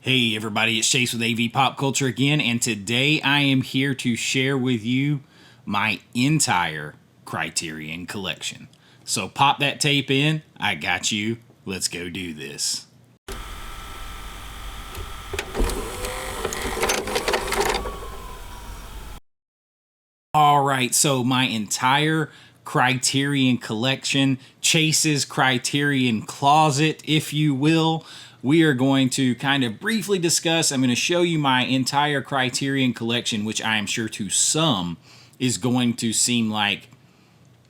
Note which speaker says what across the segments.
Speaker 1: Hey everybody, it's Chase with AV Pop Culture again, and today I am here to share with you my entire Criterion collection. So pop that tape in, I got you, let's go do this. Alright, so my entire Criterion collection, Chase's Criterion closet, if you will. We are going to kind of briefly discuss. I'm going to show you my entire Criterion collection, which I am sure to some is going to seem like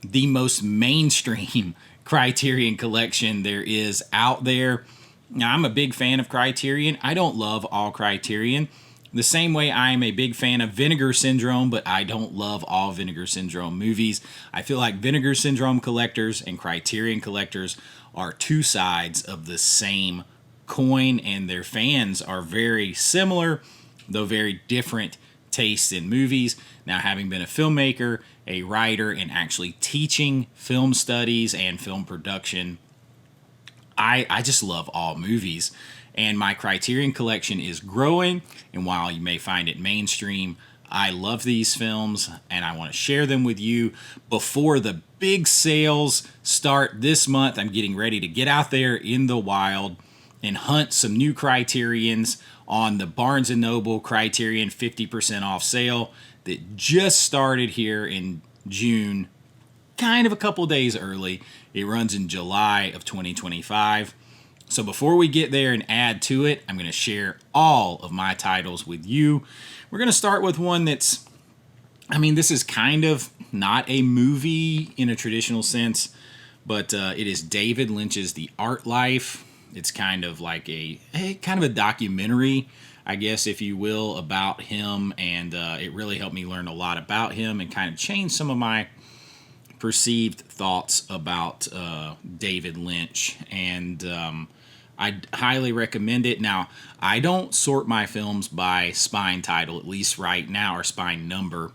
Speaker 1: the most mainstream Criterion collection there is out there. Now, I'm a big fan of Criterion. I don't love all Criterion. The same way I am a big fan of Vinegar Syndrome, but I don't love all Vinegar Syndrome movies. I feel like Vinegar Syndrome collectors and Criterion collectors are two sides of the same coin, and their fans are very similar, though very different tastes in movies. Now, having been a filmmaker, a writer, and actually teaching film studies and film production, I just love all movies. And my Criterion collection is growing, and while you may find it mainstream, I love these films, and I want to share them with you before the big sales start this month. I'm getting ready to get out there in the wild and hunt some new Criterions on the Barnes & Noble Criterion 50% off sale that just started here in June, kind of a couple days early. It runs in July of 2025. So before we get there and add to it, I'm going to share all of my titles with you. We're going to start with one that's, this is kind of not a movie in a traditional sense, but it is David Lynch's The Art Life. It's kind of like a documentary, I guess, if you will, about him, and it really helped me learn a lot about him and kind of change some of my perceived thoughts about David Lynch, and I highly recommend it. Now, I don't sort my films by spine title, at least right now, or spine number.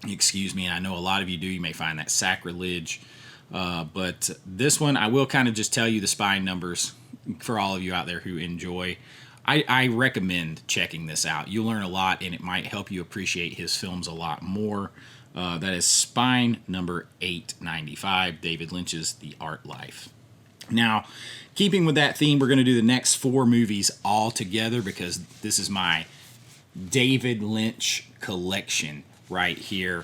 Speaker 1: Excuse me, and I know a lot of you do. You may find that sacrilege. But this one, I will kind of just tell you the spine numbers for all of you out there who enjoy. I recommend checking this out. You'll learn a lot, and it might help you appreciate his films a lot more. That is spine number 895, David Lynch's The Art Life. Now, keeping with that theme, we're going to do the next four movies all together because this is my David Lynch collection right here.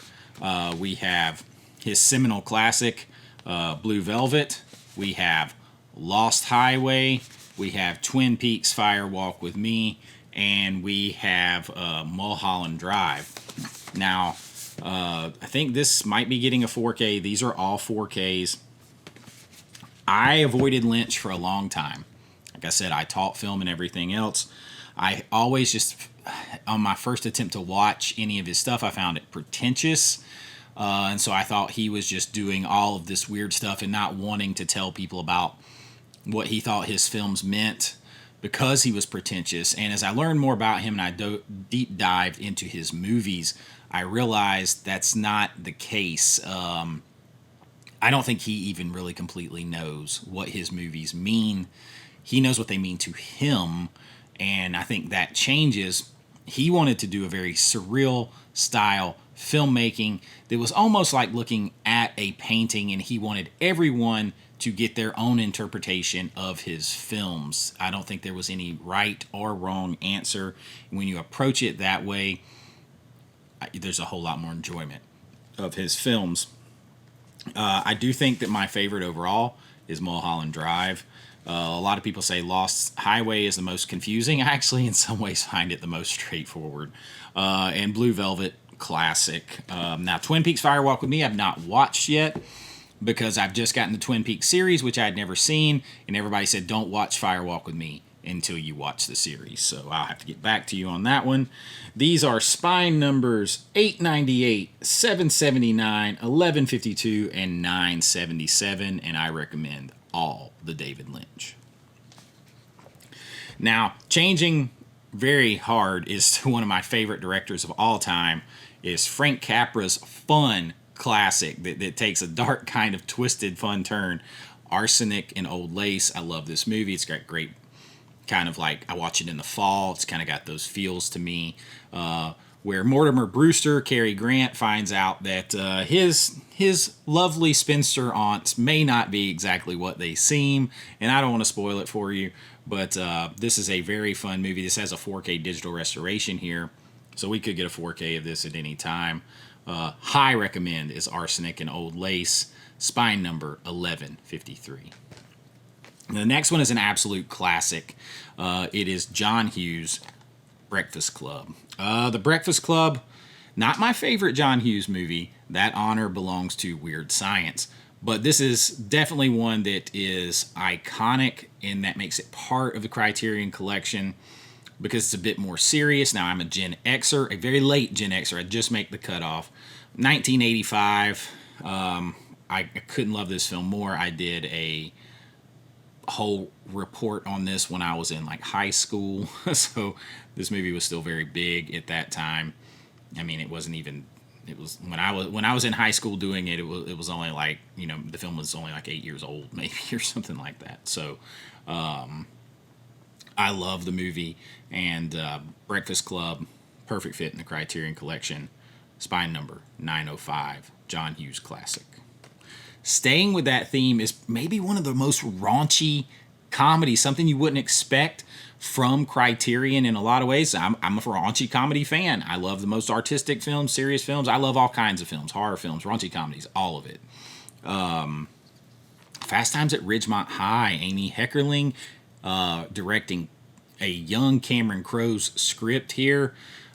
Speaker 1: We have his seminal classic, Blue Velvet. We have Lost Highway. We have Twin Peaks Fire Walk with Me. And we have Mulholland Drive. Now, I think this might be getting a 4K. These are all 4Ks. I avoided Lynch for a long time. Like I said, I taught film and everything else. I always just, on my first attempt to watch any of his stuff, I found it pretentious. And so I thought he was just doing all of this weird stuff and not wanting to tell people about what he thought his films meant because he was pretentious. And as I learned more about him and I deep dived into his movies, I realized that's not the case. I don't think he even really completely knows what his movies mean. He knows what they mean to him, and I think that changes. He wanted to do a very surreal style filmmaking that was almost like looking at a painting, and he wanted everyone to get their own interpretation of his films. I don't think there was any right or wrong answer. When you approach it that way, there's a whole lot more enjoyment of his films. I do think that my favorite overall is Mulholland Drive. A lot of people say Lost Highway is the most confusing. I actually, in some ways, find it the most straightforward. And Blue Velvet, classic. Now, Twin Peaks Fire Walk with Me, I've not watched yet because I've just gotten the Twin Peaks series, which I had never seen, and everybody said, don't watch Fire Walk with Me until you watch the series. So I'll have to get back to you on that one. These are spine numbers 898, 779, 1152, and 977, and I recommend all the David Lynch. Now, changing very hard is to one of my favorite directors of all time is Frank Capra's fun classic that takes a dark kind of twisted fun turn, Arsenic and Old Lace. I love this movie. It's got great kind of like I watch it in the fall. It's kind of got those feels to me. Where Mortimer Brewster, Cary Grant, finds out that his lovely spinster aunts may not be exactly what they seem, and I don't want to spoil it for you, but this is a very fun movie. This has a 4K digital restoration here, so we could get a 4K of this at any time. High recommend is Arsenic and Old Lace, spine number 1153. The next one is an absolute classic. It is John Hughes' Breakfast Club. The Breakfast Club, not my favorite John Hughes movie. That honor belongs to Weird Science. But this is definitely one that is iconic, and that makes it part of the Criterion collection because it's a bit more serious. Now, I'm a Gen Xer, a very late Gen Xer. I just make the cutoff. 1985. I couldn't love this film more. I did a whole report on this when I was in like high school. So this movie was still very big at that time. I mean, it was when I was in high school doing it, it was only like, the film was only like 8 years old maybe or something like that. So I love the movie, and Breakfast Club, perfect fit in the Criterion collection. Spine number 905, John Hughes classic. Staying with that theme is maybe one of the most raunchy comedies, something you wouldn't expect from Criterion in a lot of ways. I'm a raunchy comedy fan. I love the most artistic films, serious films. I love all kinds of films, horror films, raunchy comedies, all of it. Fast Times at Ridgemont High, Amy Heckerling directing a young Cameron Crowe's script here.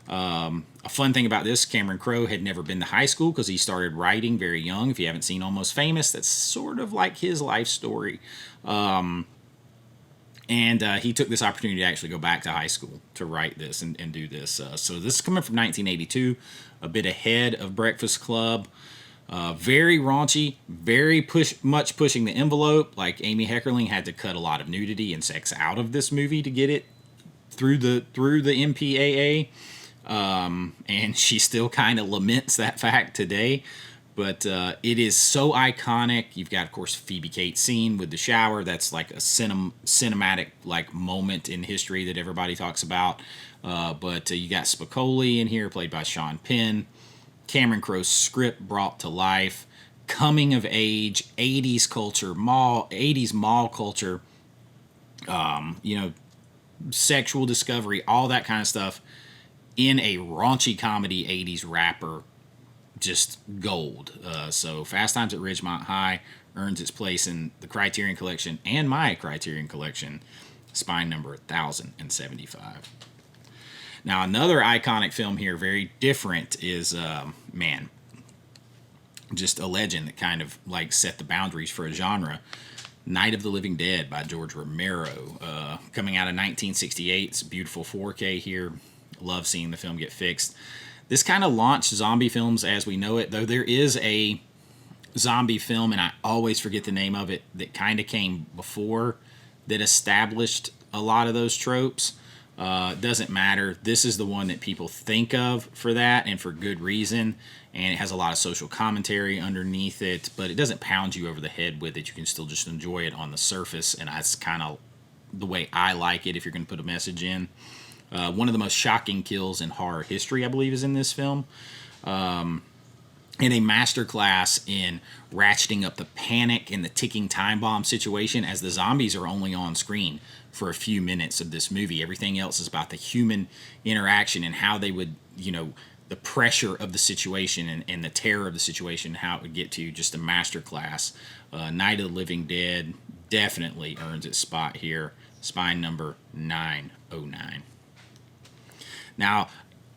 Speaker 1: A fun thing about this, Cameron Crowe had never been to high school because he started writing very young. If you haven't seen Almost Famous, that's sort of like his life story. And he took this opportunity to actually go back to high school to write this and do this. So this is coming from 1982, a bit ahead of Breakfast Club. Very raunchy, very much pushing the envelope. Like Amy Heckerling had to cut a lot of nudity and sex out of this movie to get it through the MPAA. And she still kind of laments that fact today, but it is so iconic. You've got, of course, Phoebe Cates' scene with the shower. That's like a cinematic like moment in history that everybody talks about. But you got Spicoli in here, played by Sean Penn. Cameron Crowe's script brought to life. Coming of age, 80s culture, 80s mall culture. Sexual discovery, all that kind of stuff. In a raunchy comedy 80s rapper, just gold. So Fast Times at Ridgemont High earns its place in the Criterion collection and my Criterion collection, spine number 1075. Now, another iconic film here, very different, is, just a legend that kind of like set the boundaries for a genre. Night of the Living Dead by George Romero, coming out of 1968. It's a beautiful 4K here. Love seeing the film get fixed. This kind of launched zombie films as we know it, though there is a zombie film, and I always forget the name of it, that kind of came before that established a lot of those tropes. Doesn't matter. This is the one that people think of for that, and for good reason. And it has a lot of social commentary underneath it, but it doesn't pound you over the head with it. You can still just enjoy it on the surface, and that's kind of the way I like it if you're going to put a message in. One of the most shocking kills in horror history, I believe, is in this film. And a masterclass in ratcheting up the panic and the ticking time bomb situation, as the zombies are only on screen for a few minutes of this movie. Everything else is about the human interaction and how they would, the pressure of the situation and the terror of the situation, how it would get to. Just a masterclass. Night of the Living Dead definitely earns its spot here. Spine number 909. Now,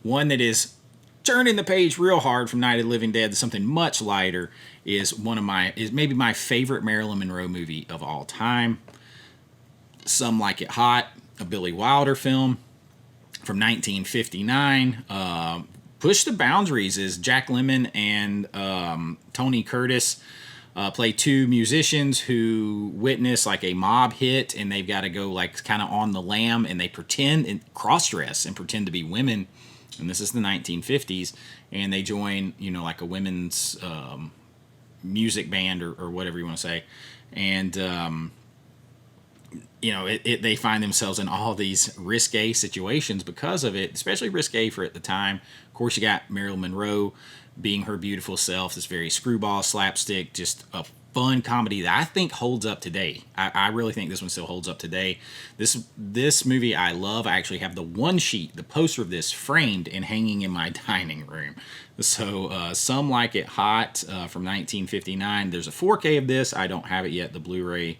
Speaker 1: one that is turning the page real hard from Night of the Living Dead to something much lighter is maybe my favorite Marilyn Monroe movie of all time. Some Like It Hot, a Billy Wilder film from 1959. Push the boundaries as Jack Lemmon and Tony Curtis play two musicians who witness like a mob hit, and they've got to go like kind of on the lam, and they pretend and cross-dress and pretend to be women. And this is the 1950s, and they join, like a women's music band or whatever you want to say. And they find themselves in all these risque situations because of it, especially risque for at the time. Of course, you got Marilyn Monroe being her beautiful self, this very screwball slapstick, just a fun comedy that I think holds up today. I really think this one still holds up today. This movie I love. I actually have the one sheet, the poster of this, framed and hanging in my dining room. So Some Like It Hot from 1959. There's a 4K of this. I don't have it yet. The Blu-ray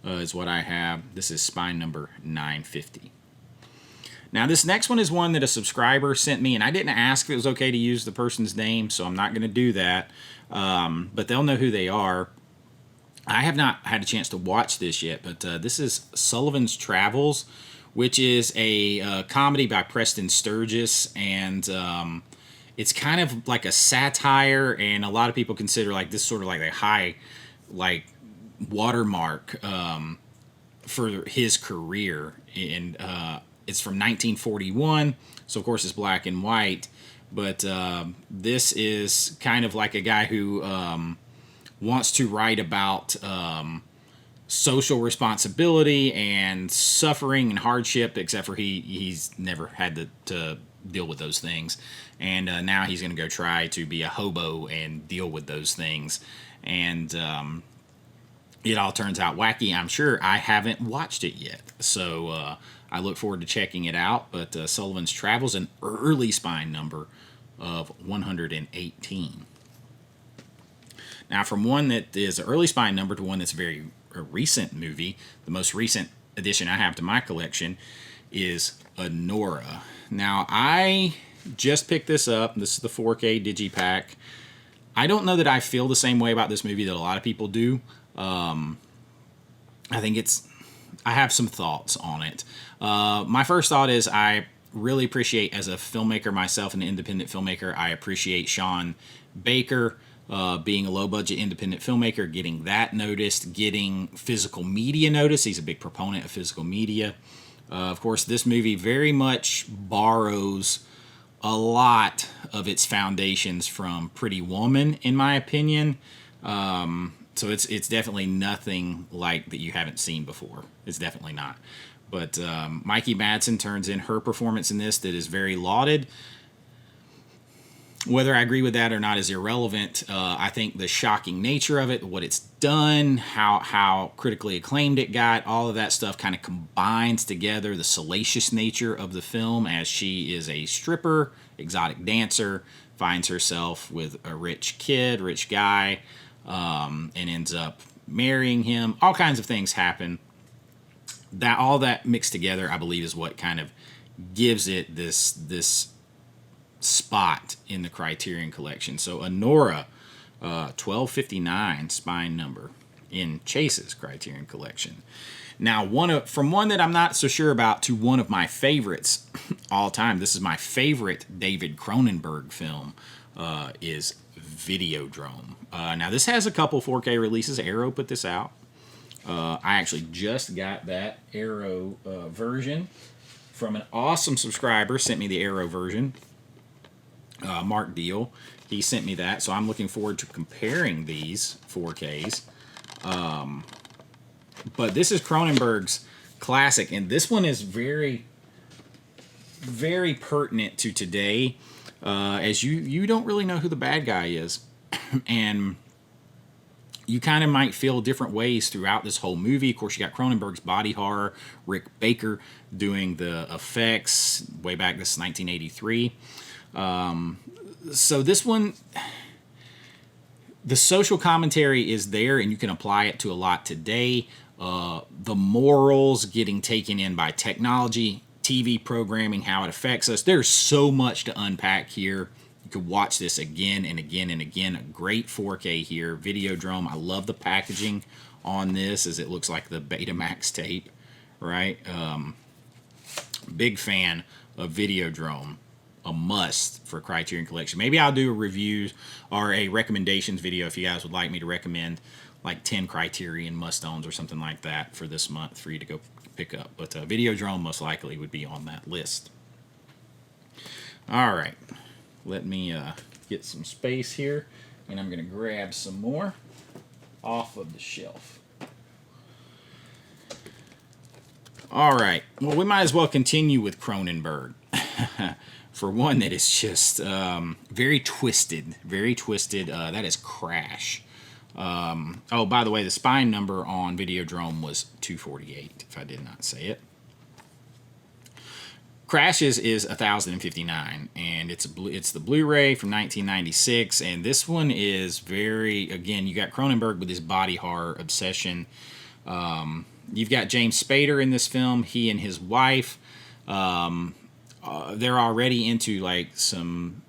Speaker 1: is what I have. This is spine number 950. Now, this next one is one that a subscriber sent me, and I didn't ask if it was okay to use the person's name, so I'm not going to do that. But they'll know who they are. I have not had a chance to watch this yet, but this is Sullivan's Travels, which is a comedy by Preston Sturges, and it's kind of like a satire, and a lot of people consider like this sort of like a high watermark for his career, and it's from 1941, so of course it's black and white, but this is kind of like a guy who wants to write about social responsibility and suffering and hardship, except for he's never had to deal with those things, and now he's going to go try to be a hobo and deal with those things, and it all turns out wacky. I'm sure. I haven't watched it yet, so I look forward to checking it out. But Sullivan's Travels, an early spine number of 118. Now, from one that is an early spine number to one that's a recent movie, the most recent addition I have to my collection is Honora. Now, I just picked this up. This is the 4K Digipack. I don't know that I feel the same way about this movie that a lot of people do. I think I have some thoughts on it. My first thought is I really appreciate, as a filmmaker myself, an independent filmmaker, I appreciate Sean Baker being a low-budget independent filmmaker, getting that noticed, getting physical media noticed. He's a big proponent of physical media. Of course, this movie very much borrows a lot of its foundations from Pretty Woman, in my opinion. So it's definitely nothing like that you haven't seen before. It's definitely not. But Mikey Madsen turns in her performance in this that is very lauded. Whether I agree with that or not is irrelevant. I think the shocking nature of it, what it's done, how critically acclaimed it got, all of that stuff kind of combines together the salacious nature of the film, as she is a stripper, exotic dancer, finds herself with a rich guy, and ends up marrying him. All kinds of things happen. All that mixed together, I believe, is what kind of gives it this spot in the Criterion collection. So Honora, 1259 spine number in Chase's Criterion collection. Now, from one that I'm not so sure about to one of my favorites all time. This is my favorite David Cronenberg film, is Videodrome. Now, this has a couple 4K releases. Arrow put this out. I actually just got that Arrow version from an awesome subscriber. Sent me the Arrow version. Mark Deal. He sent me that, so I'm looking forward to comparing these 4Ks. But this is Cronenberg's classic, and this one is very, very pertinent to today, as you don't really know who the bad guy is, and you kind of might feel different ways throughout this whole movie. Of course, you got Cronenberg's body horror, Rick Baker doing the effects way back. This is 1983. So this one, the social commentary is there, and you can apply it to a lot today. The morals getting taken in by technology, TV programming, how it affects us. There's so much to unpack here. You could watch this again and again and again. A great 4K here. Videodrome. I love the packaging on this, as it looks like the Betamax tape, right? Big fan of Videodrome. A must for Criterion collection. Maybe I'll do a review or a recommendations video if you guys would like me to recommend like 10 Criterion must-owns or something like that for this month for you to go pick up. But Videodrome most likely would be on that list. All right. Let me get some space here, and I'm going to grab some more off of the shelf. All right. Well, we might as well continue with Cronenberg. For one that is just very twisted, very twisted. That is Crash. Oh, by the way, the spine number on Videodrome was 248, if I did not say it. Crash is 1059, and it's the Blu-ray from 1996, and this one is very, again, you got Cronenberg with his body horror obsession. You've got James Spader in this film. He and his wife, they're already into like some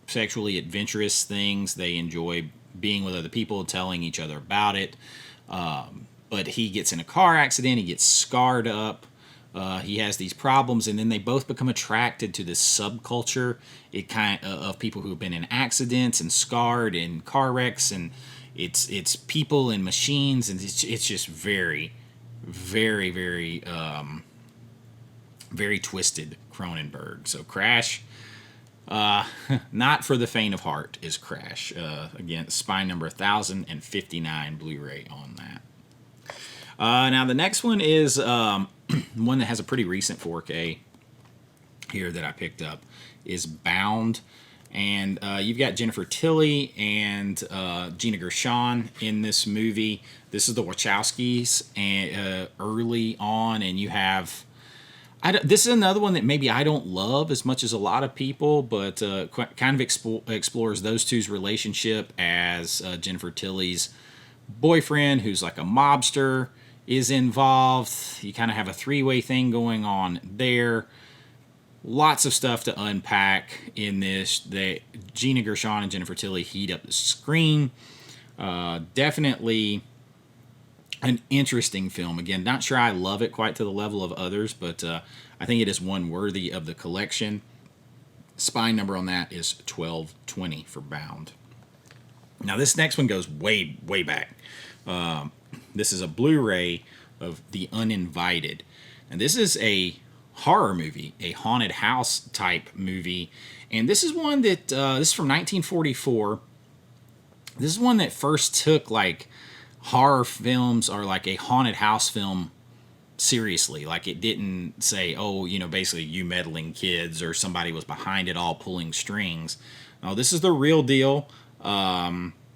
Speaker 1: sexually adventurous things. They enjoy being with other people, telling each other about it. But he gets in a car accident. He gets scarred up. He has these problems, and then they both become attracted to this subculture. Of people who have been in accidents and scarred in car wrecks, and it's people and machines, and it's just very, very, very, very twisted Cronenberg. So Crash, not for the faint of heart is Crash. Again, spine number 1059 Blu-ray on that. Now the next one is one that has a pretty recent 4K here that I picked up, is Bound. And you've got Jennifer Tilly and Gina Gershon in this movie. This is the Wachowskis early on, and you have... this is another one that maybe I don't love as much as a lot of people, but kind of explores those two's relationship as Jennifer Tilly's boyfriend, who's like a mobster, is involved. You kind of have a three-way thing going on there. Lots of stuff to unpack in this. Gina Gershon and Jennifer Tilly heat up the screen. Definitely an interesting film. Again, not sure I love it quite to the level of others, but I think it is one worthy of the collection. Spine number on that is 1220 for Bound. Now this next one goes way, way back. This is a Blu-ray of The Uninvited. And this is a horror movie, a haunted house type movie. And this is one that, this is from 1944. This is one that first took like horror films or like a haunted house film seriously. Like it didn't say, oh, basically you meddling kids or somebody was behind it all pulling strings. No, this is the real deal.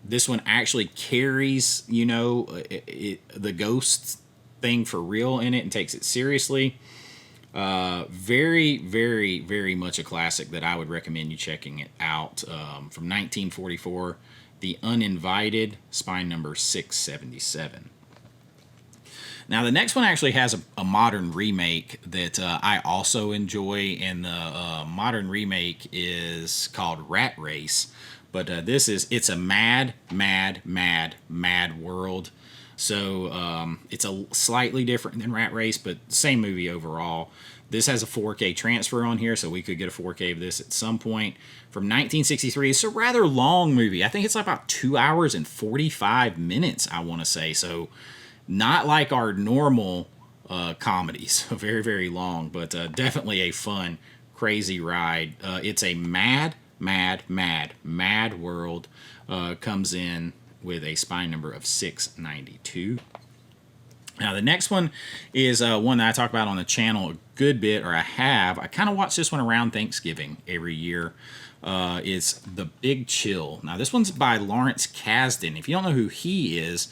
Speaker 1: This one actually carries, the ghost thing for real in it and takes it seriously. Very, very, very much a classic that I would recommend you checking it out. From 1944, The Uninvited, spine number 677. Now, the next one actually has a modern remake that I also enjoy, and the modern remake is called Rat Race. But it's a mad, mad, mad, mad world. So it's a slightly different than Rat Race, but same movie overall. This has a 4K transfer on here, so we could get a 4K of this at some point. From 1963, it's a rather long movie. I think it's like about 2 hours and 45 minutes, I want to say. So not like our normal comedies, very, very long, but definitely a fun, crazy ride. It's a mad, mad, mad, mad world. Comes in with a spine number of 692. Now, the next one is one that I talk about on the channel a good bit, or I kind of watch this one around Thanksgiving every year. It's The Big Chill. Now, this one's by Lawrence Kasdan. If you don't know who he is,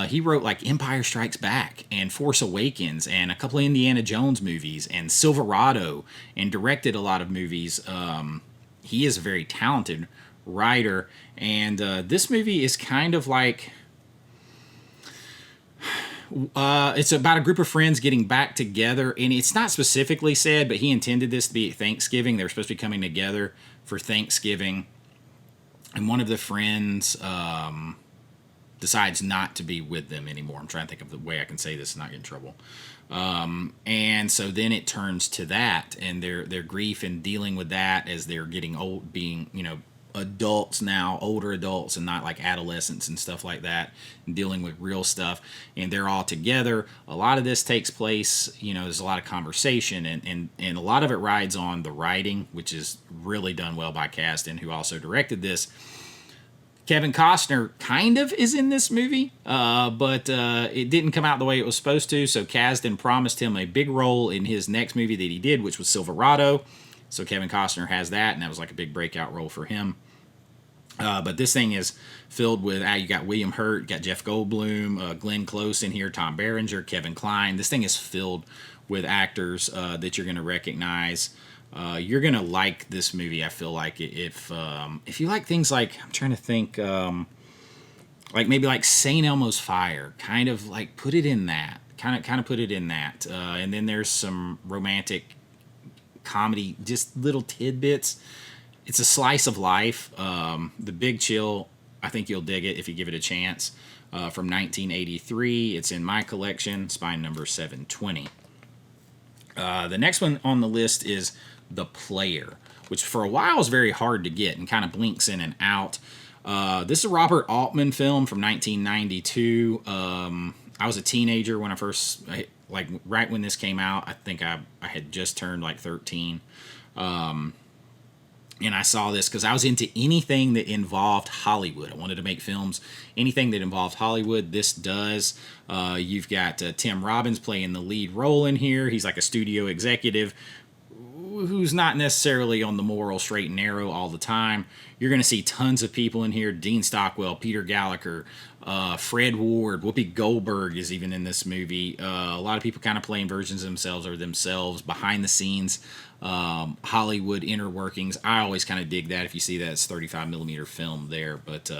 Speaker 1: he wrote like Empire Strikes Back and Force Awakens and a couple of Indiana Jones movies and Silverado, and directed a lot of movies. He is a very talented writer, and this movie is kind of like... it's about a group of friends getting back together, and it's not specifically said, but he intended this to be Thanksgiving. They were supposed to be coming together for Thanksgiving, and one of the friends decides not to be with them anymore. I'm trying to think of the way I can say this and not get in trouble. And so then it turns to that, and their grief and dealing with that as they're getting old, being, adults now, older adults, and not like adolescents and stuff like that, and dealing with real stuff, and they're all together. A lot of this takes place, there's a lot of conversation, and a lot of it rides on the writing, which is really done well by Kasdan, who also directed this. Kevin Costner kind of is in this movie, but it didn't come out the way it was supposed to, so Kasdan promised him a big role in his next movie that he did, which was Silverado. So Kevin Costner has that, and that was like a big breakout role for him. But this thing is filled with, you got William Hurt, you got Jeff Goldblum, Glenn Close in here, Tom Berenger, Kevin Kline. This thing is filled with actors that you're going to recognize. You're going to like this movie, I feel like. If you like things like, I'm trying to think, like maybe like St. Elmo's Fire, kind of like put it in that. Kind of put it in that. And then there's some romantic comedy, just little tidbits. It's a slice of life. The Big Chill, I think you'll dig it if you give it a chance. From 1983. It's in my collection, spine number 720. The next one on the list is The Player, which for a while was very hard to get and kind of blinks in and out. This is a Robert Altman film from 1992. I was a teenager when I first, like right when this came out. I think I had just turned like 13. And I saw this because I was into anything that involved Hollywood. I wanted to make films, anything that involved Hollywood. This does. You've got Tim Robbins playing the lead role in here. He's like a studio executive who's not necessarily on the moral straight and narrow all the time. You're going to see tons of people in here. Dean Stockwell, Peter Gallagher, Fred Ward, Whoopi Goldberg is even in this movie. A lot of people kind of playing versions of themselves or themselves behind the scenes. Hollywood inner workings. I always kind of dig that if you see that it's 35 millimeter film there. But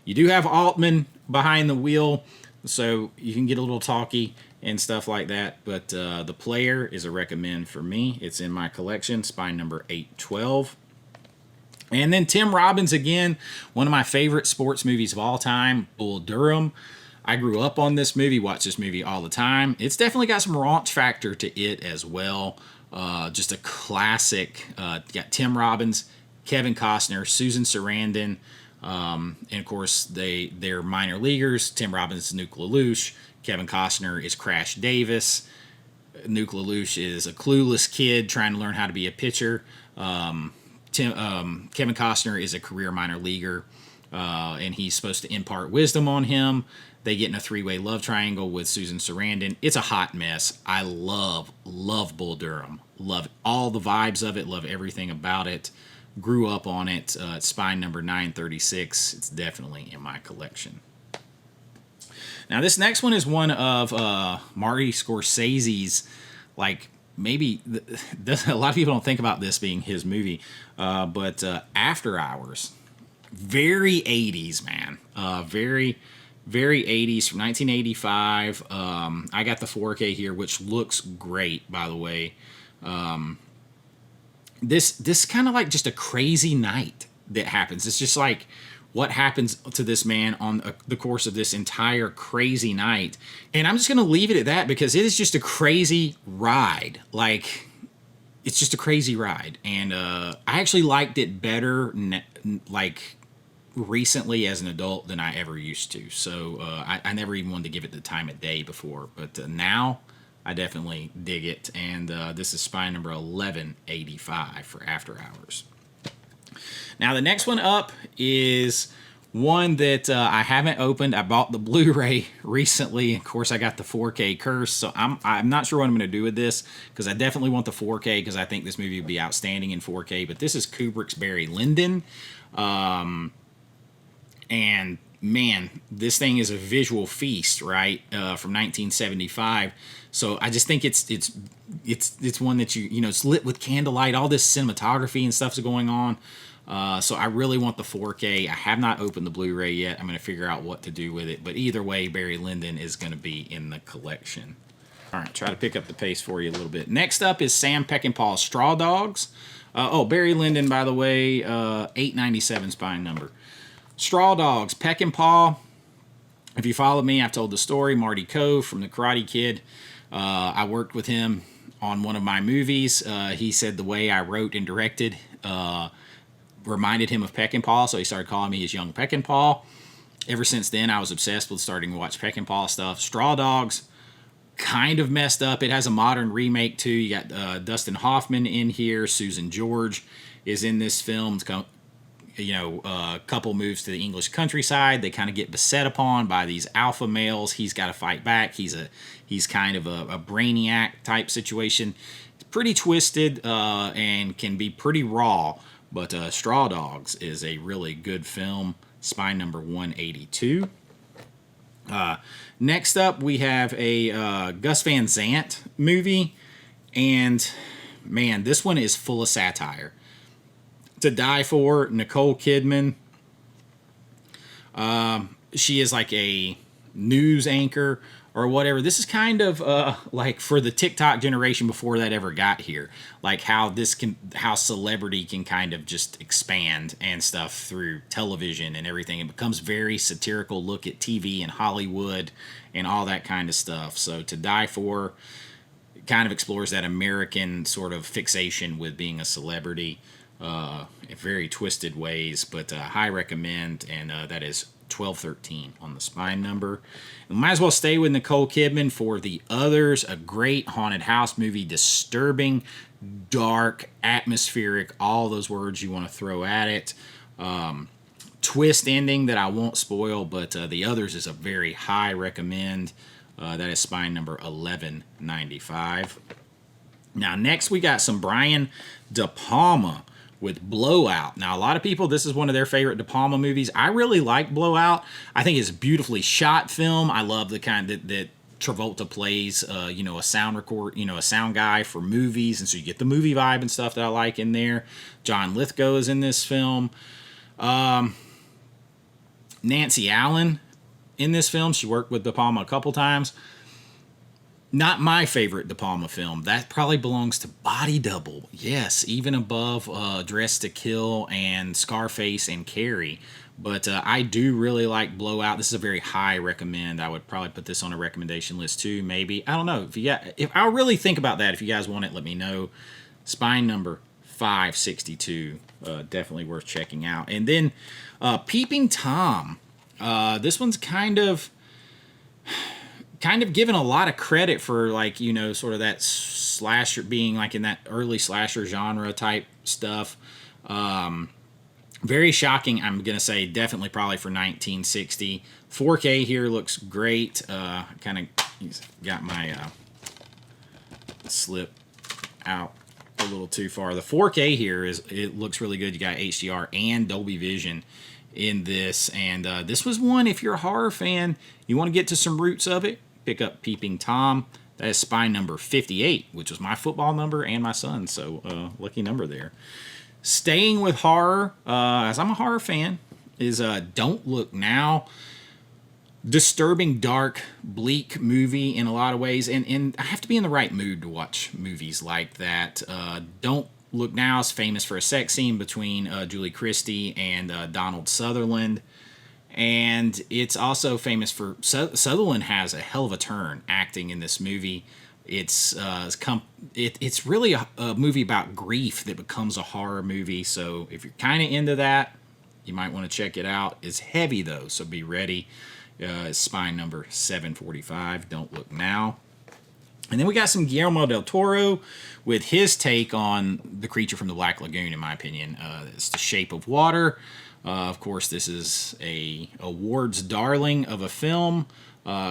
Speaker 1: you do have Altman behind the wheel, so you can get a little talky and stuff like that. But The Player is a recommend for me. It's in my collection, spine number 812. And then Tim Robbins again, one of my favorite sports movies of all time, Bull Durham. I grew up on this movie, watch this movie all the time. It's definitely got some raunch factor to it as well. Just a classic. You got Tim Robbins, Kevin Costner, Susan Sarandon, and of course they're minor leaguers. Tim Robbins is Nuke LaLoosh. Kevin Costner is Crash Davis. Nuke LaLoosh is a clueless kid trying to learn how to be a pitcher. Kevin Costner is a career minor leaguer, and he's supposed to impart wisdom on him. They get in a three-way love triangle with Susan Sarandon. It's a hot mess. I love Bull Durham. Love all the vibes of it. Love everything about it. Grew up on it. It's spine number 936. It's definitely in my collection. Now, this next one is one of Marty Scorsese's, like, maybe a lot of people don't think about this being his movie, but After Hours. Very 80s, man. Very 80s from 1985. I got the 4K here, which looks great, by the way. This kind of like just a crazy night that happens. It's just like what happens to this man on the course of this entire crazy night. And I'm just going to leave it at that because it is just a crazy ride. Like, it's just a crazy ride. And I actually liked it better, like, recently as an adult than I ever used to. So I never even wanted to give it the time of day before. But now I definitely dig it. And this is spine number 1185 for After Hours. Now, the next one up is one that I haven't opened. I bought the Blu-ray recently. Of course, I got the 4K curse, so I'm not sure what I'm going to do with this because I definitely want the 4K because I think this movie would be outstanding in 4K. But this is Kubrick's Barry Lyndon. And man, this thing is a visual feast, right? From 1975. So I just think it's one that it's lit with candlelight. All this cinematography and stuff's going on. So I really want the 4K. I have not opened the Blu-ray yet. I'm going to figure out what to do with it. But either way, Barry Lyndon is going to be in the collection. All right, try to pick up the pace for you a little bit. Next up is Sam Peckinpah's Straw Dogs. Barry Lyndon, by the way, 897 spine number. Straw Dogs, Peckinpah. If you follow me, I've told the story. Marty Cove from The Karate Kid. I worked with him on one of my movies. He said the way I wrote and directed reminded him of Peckinpah, so he started calling me his young Peckinpah. Ever since then, I was obsessed with starting to watch Peckinpah stuff. Straw Dogs, kind of messed up. It has a modern remake, too. You got Dustin Hoffman in here. Susan George is in this film. a couple moves to the English countryside. They kind of get beset upon by these alpha males. He's got to fight back. He's kind of a brainiac type situation. It's pretty twisted and can be pretty raw. But Straw Dogs is a really good film. Spine number 182. Next up, we have a Gus Van Sant movie. And, man, this one is full of satire. To Die For, Nicole Kidman. She is like a news anchor or whatever. This is kind of like for the TikTok generation before that ever got here. Like how celebrity can kind of just expand and stuff through television and everything. It becomes very satirical look at TV and Hollywood and all that kind of stuff. So To Die For kind of explores that American sort of fixation with being a celebrity. In very twisted ways, but high recommend, and that is 1213 on the spine number. And might as well stay with Nicole Kidman for The Others, a great haunted house movie, disturbing, dark, atmospheric, all those words you want to throw at it. Twist ending that I won't spoil, but The Others is a very high recommend. That is spine number 1195. Now, next we got some Brian De Palma with Blowout. Now, a lot of people, this is one of their favorite De Palma movies. I really like Blowout. I think it's a beautifully shot film. I love the kind that Travolta plays, a sound guy for movies, and so you get the movie vibe and stuff that I like in there. John Lithgow is in this film. Nancy Allen in this film. She worked with De Palma a couple times. Not my favorite De Palma film. That probably belongs to Body Double. Yes, even above Dress to Kill and Scarface and Carrie. But I do really like Blowout. This is a very high recommend. I would probably put this on a recommendation list too, maybe. I don't know. If I'll really think about that. If you guys want it, let me know. Spine number 562. Definitely worth checking out. And then Peeping Tom. This one's kind of given a lot of credit for sort of that slasher, being like in that early slasher genre type stuff. Very shocking. I'm going to say definitely probably for 1960. 4K here looks great. Kind of got my slip out a little too far. The 4K here it looks really good. You got HDR and Dolby Vision in this. And this was one, if you're a horror fan, you want to get to some roots of it, pick up Peeping Tom. That is spine number 58, which was my football number and my son's, so lucky number there. Staying with horror, as I'm a horror fan, is Don't Look Now. Disturbing, dark, bleak movie in a lot of ways, and I have to be in the right mood to watch movies like that. Don't Look Now is famous for a sex scene between Julie Christie and Donald Sutherland. And it's also famous for Sutherland has a hell of a turn acting in this movie. It's really a movie about grief that becomes a horror movie. So if you're kind of into that, you might want to check it out. It's heavy though, so be ready. It's spine number 745. Don't Look Now. And then we got some Guillermo del Toro with his take on The Creature from the Black Lagoon. In my opinion, it's The Shape of Water. Of course, this is a awards darling of a film,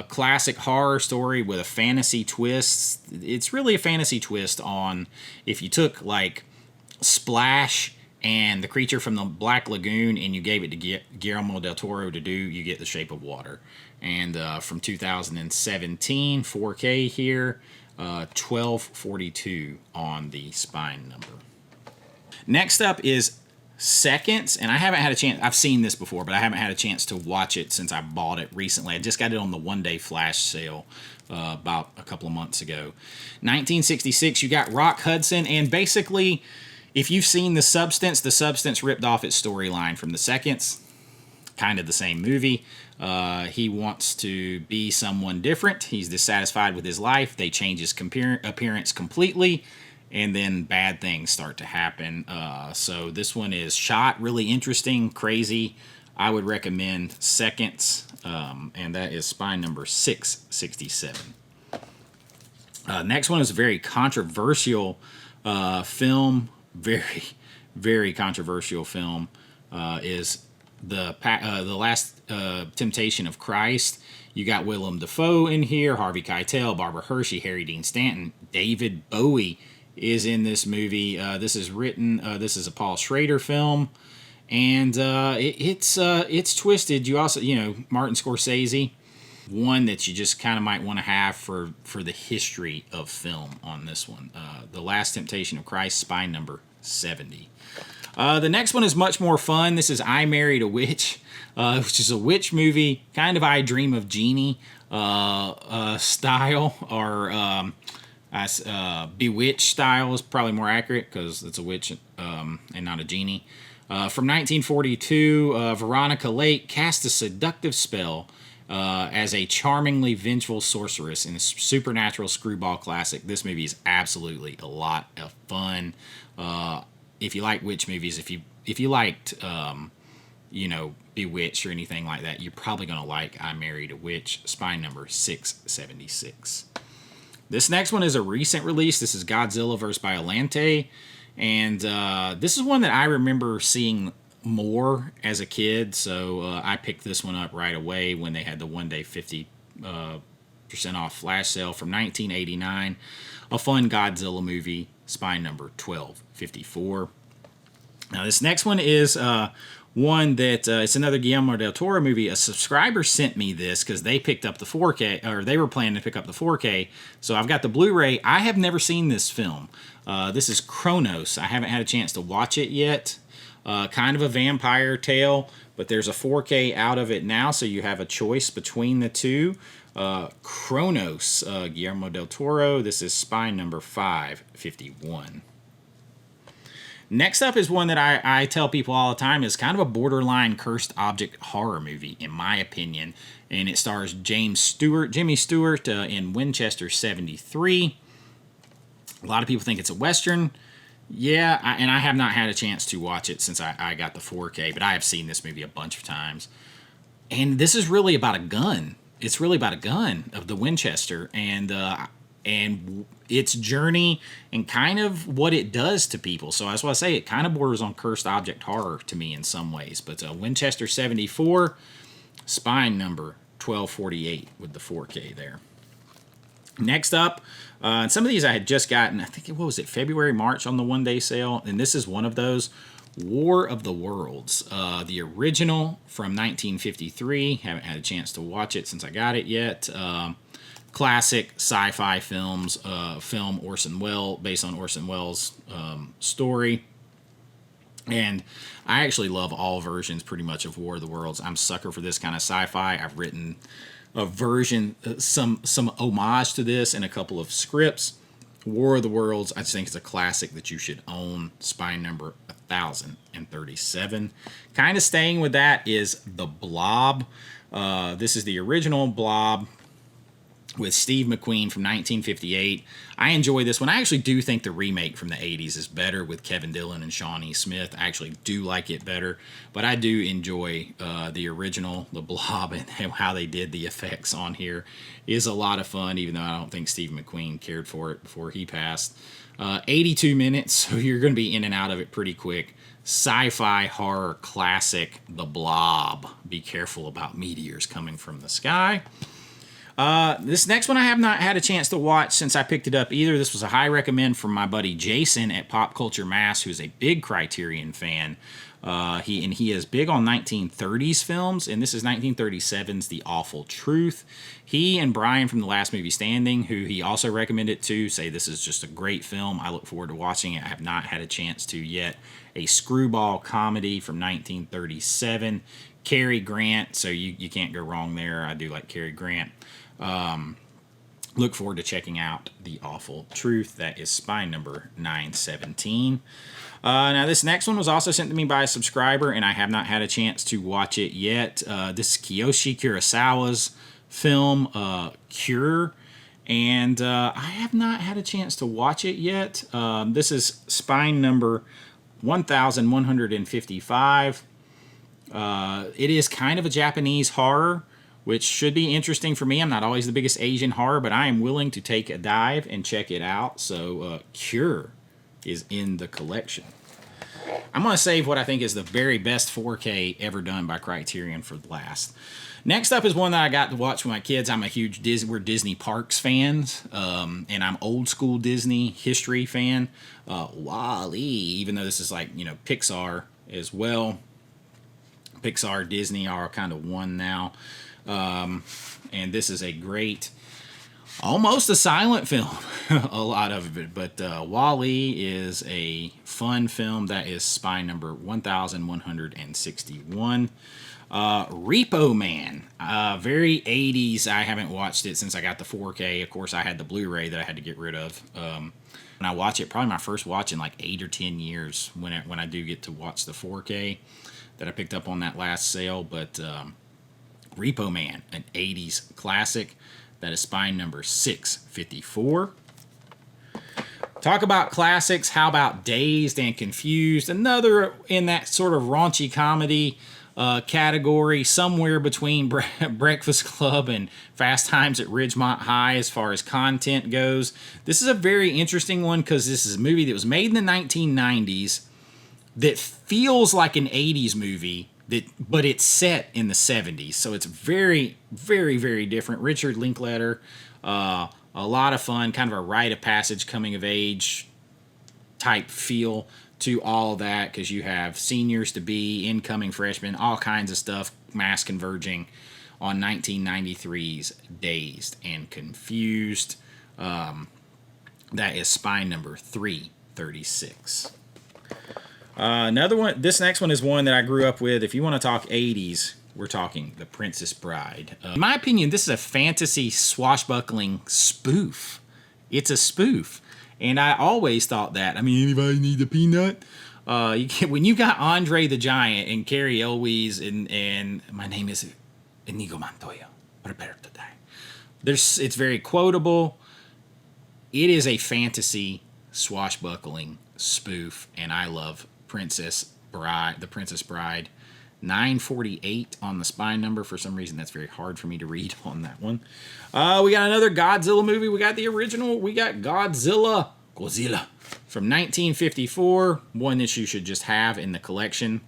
Speaker 1: classic horror story with a fantasy twist. It's really a fantasy twist on, if you took like Splash and The Creature from the Black Lagoon and you gave it to Guillermo del Toro to do, you get The Shape of Water. And from 2017, 4K here, 1242 on the spine number. Next up is Seconds, and I haven't had a chance. I've seen this before, but I haven't had a chance to watch it since I bought it recently. I just got it on the one-day flash sale about a couple of months ago. 1966, you got Rock Hudson, and basically, if you've seen The Substance ripped off its storyline from The Seconds. Kind of the same movie. He wants to be someone different. He's dissatisfied with his life. They change his appearance completely. And then bad things start to happen. So this one is shot really interesting, crazy. I would recommend Seconds, and that is spine number 667. Next one is a very controversial film. Very, very controversial film. is the Last Temptation of Christ. You got Willem Dafoe in here, Harvey Keitel, Barbara Hershey, Harry Dean Stanton, David Bowie is in this movie. This is a Paul Schrader film, and it's twisted. You also, Martin Scorsese, one that you just kind of might want to have for the history of film on this one. The Last Temptation of Christ, spine number 70. The next one is much more fun. This is I Married a Witch, which is a witch movie, kind of I Dream of Jeannie style, or Bewitched style is probably more accurate because it's a witch and not a genie. From 1942, Veronica Lake cast a seductive spell as a charmingly vengeful sorceress in a supernatural screwball classic. This movie is absolutely a lot of fun. If you like witch movies, if you liked Bewitched or anything like that, you're probably going to like I Married a Witch, spine number 676. This next one is a recent release. This is Godzilla vs. Biollante, and this is one that I remember seeing more as a kid, so I picked this one up right away when they had the one-day 50% off flash sale from 1989. A fun Godzilla movie, spine number 1254. Now this next one is one that it's another Guillermo del Toro movie. A subscriber sent me this because they picked up the 4K, or they were planning to pick up the 4K. So I've got the Blu-ray. I have never seen this film. This is Kronos. I haven't had a chance to watch it yet. Kind of a vampire tale, but there's a 4K out of it now, so you have a choice between the two. Kronos, Guillermo del Toro. This is spine number 551. Next up is one that I tell people all the time is kind of a borderline cursed object horror movie, in my opinion. And it stars Jimmy Stewart in Winchester 73. A lot of people think it's a Western. Yeah, and I have not had a chance to watch it since I got the 4K, but I have seen this movie a bunch of times. And this is really about a gun. It's really about a gun of the Winchester and its journey and kind of what it does to people. So that's why I say it kind of borders on cursed object horror to me in some ways. But Winchester 74, spine number 1248 with the 4K there. Next up, and some of these I had just gotten, I think, what was it, February, March on the one-day sale, and this is one of those. War of the Worlds, the original from 1953. Haven't had a chance to watch it since I got it yet. Classic sci-fi films, film based on Orson Welles' story. And I actually love all versions pretty much of War of the Worlds. I'm a sucker for this kind of sci-fi. I've written a version, some homage to this in a couple of scripts. War of the Worlds, I just think it's a classic that you should own. Spine number 1037. Kind of staying with that is The Blob. This is the original Blob with Steve McQueen from 1958. I enjoy this one. I actually do think the remake from the 80s is better with Kevin Dillon and Shawnee Smith. I actually do like it better, but I do enjoy the original, The Blob, and how they did the effects on here is a lot of fun, even though I don't think Steve McQueen cared for it before he passed. 82 minutes, so you're going to be in and out of it pretty quick. Sci-fi horror classic, The Blob. Be careful about meteors coming from the sky. This next one I have not had a chance to watch since I picked it up either. This was a high recommend from my buddy Jason at Pop Culture Mass, who's a big Criterion fan. He is big on 1930s films, and this is 1937's The Awful Truth. He and Brian from The Last Movie Standing, who he also recommended to, say this is just a great film. I look forward to watching it. I have not had a chance to yet. A screwball comedy from 1937. Cary Grant, so you can't go wrong there. I do like Cary Grant. Look forward to checking out The Awful Truth. That is spine number 917. Now, this next one was also sent to me by a subscriber, and I have not had a chance to watch it yet. This is Kiyoshi Kurosawa's film, Cure, and I have not had a chance to watch it yet. This is spine number 1155. It is kind of a Japanese horror, which should be interesting for me. I'm not always the biggest Asian horror, but I am willing to take a dive and check it out. So Cure is in the collection. I'm going to save what I think is the very best 4K ever done by Criterion for last. Next up is one that I got to watch with my kids. I'm a huge we're Disney Parks fans, and I'm old school Disney history fan. WALL-E, even though this is like, Pixar as well. Pixar, Disney are kind of one now. And this is a great, almost a silent film, a lot of it. But WALL-E is a fun film. That is spine number 1161. Repo Man, very 80s. I haven't watched it since I got the 4K. Of course, I had the Blu-ray that I had to get rid of. When I watch it, probably my first watch in like 8 or 10 years when I do get to watch the 4K that I picked up on that last sale. But Repo Man, an 80s classic. That is spine number 654. Talk about classics. How about Dazed and Confused? Another in that sort of raunchy comedy category, somewhere between Breakfast Club and Fast Times at Ridgemont High as far as content goes. This is a very interesting one because this is a movie that was made in the 1990s that feels like an 80s movie, but it's set in the 70s. So it's very, very, very different. Richard Linklater, a lot of fun, kind of a rite of passage, coming of age type feel to all that, because you have seniors to be, incoming freshmen, all kinds of stuff, mass converging on 1993's Dazed and Confused. That is spine number 336. Another one, this next one is one that I grew up with. If you want to talk 80s, we're talking The Princess Bride. In my opinion, this is a fantasy swashbuckling spoof. It's a spoof. And I always thought that. I mean, anybody need a peanut? When you got Andre the Giant and Carrie Elwes and my name is Inigo Montoya, prepare to die. It's very quotable. It is a fantasy swashbuckling spoof, and I love The Princess Bride. 948 on the spine number. For some reason, that's very hard for me to read on that one. We got another Godzilla movie. We got the original. We got Godzilla from 1954. One that you should just have in the collection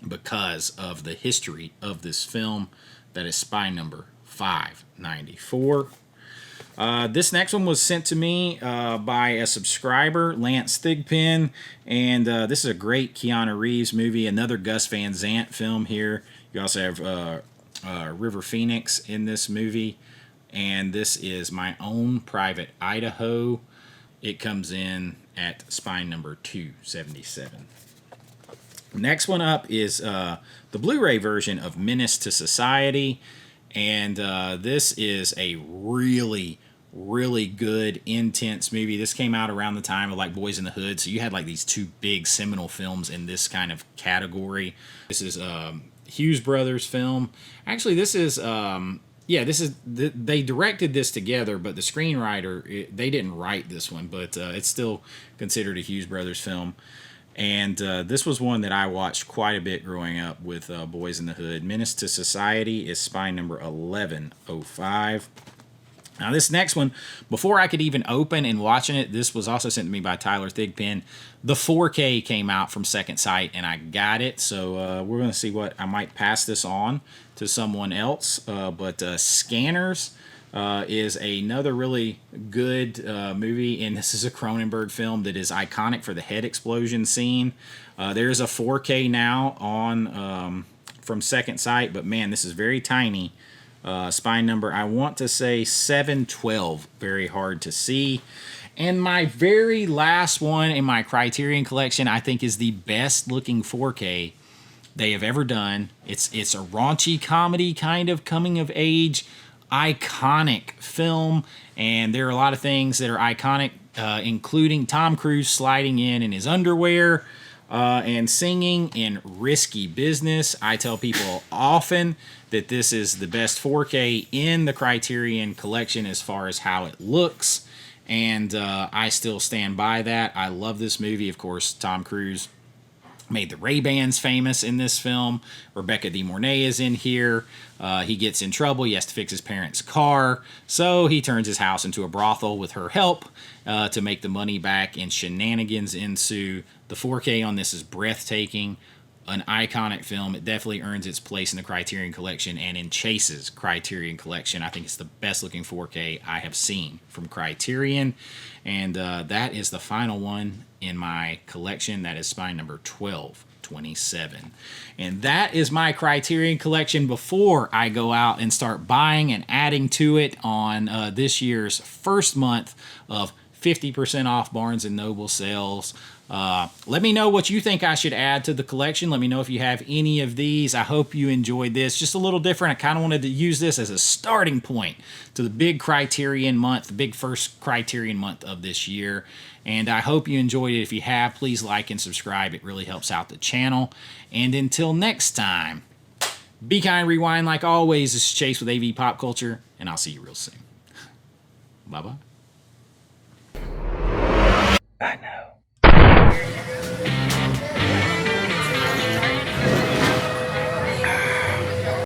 Speaker 1: because of the history of this film. That is spine number 594. This next one was sent to me by a subscriber, Lance Thigpen, and this is a great Keanu Reeves movie, another Gus Van Sant film here. You also have River Phoenix in this movie, and this is My Own Private Idaho. It comes in at spine number 277. Next one up is the Blu-ray version of Menace to Society, and this is a really good, intense movie. This came out around the time of like Boys in the Hood, so you had like these two big seminal films in this kind of category. This is Hughes Brothers film. Actually, this is they directed this together, but the screenwriter, they didn't write this one, but it's still considered a Hughes Brothers film. And this was one that I watched quite a bit growing up with Boys in the Hood. Menace to Society is spine number 1105. Now this next one, before I could even open and watching it, this was also sent to me by Tyler Thigpen. The 4K came out from Second Sight, and I got it. So we're going to see what, I might pass this on to someone else. But Scanners is another really good movie, and this is a Cronenberg film that is iconic for the head explosion scene. There's a 4K now on from Second Sight, but man, this is very tiny. Spine number, I want to say 712, very hard to see. And my very last one in my Criterion collection, I think is the best looking 4K they have ever done. It's a raunchy comedy, kind of coming of age, iconic film, and there are a lot of things that are iconic, including Tom Cruise sliding in his underwear and singing in Risky Business. I tell people often that this is the best 4K in the Criterion collection as far as how it looks, and I still stand by that. I love this movie. Of course, Tom Cruise made the Ray-Bans famous in this film. Rebecca De Mornay is in here. He gets in trouble. He has to fix his parents' car. So he turns his house into a brothel with her help to make the money back, and shenanigans ensue. The 4K on this is breathtaking. An iconic film. It definitely earns its place in the Criterion Collection and in Chase's Criterion Collection. I think it's the best looking 4K I have seen from Criterion. And that is the final one in my collection. That is spine number 1227. And that is my Criterion Collection before I go out and start buying and adding to it on this year's first month of 50% off Barnes & Noble sales. Let me know what you think I should add to the collection. Let me know if you have any of these. I hope you enjoyed this. Just a little different. I kind of wanted to use this as a starting point to the big Criterion month, the big first Criterion month of this year. And I hope you enjoyed it. If you have, please like and subscribe. It really helps out the channel. And until next time, be kind, rewind like always. This is Chase with AVA Pop Culture, and I'll see you real soon. Bye-bye. I know.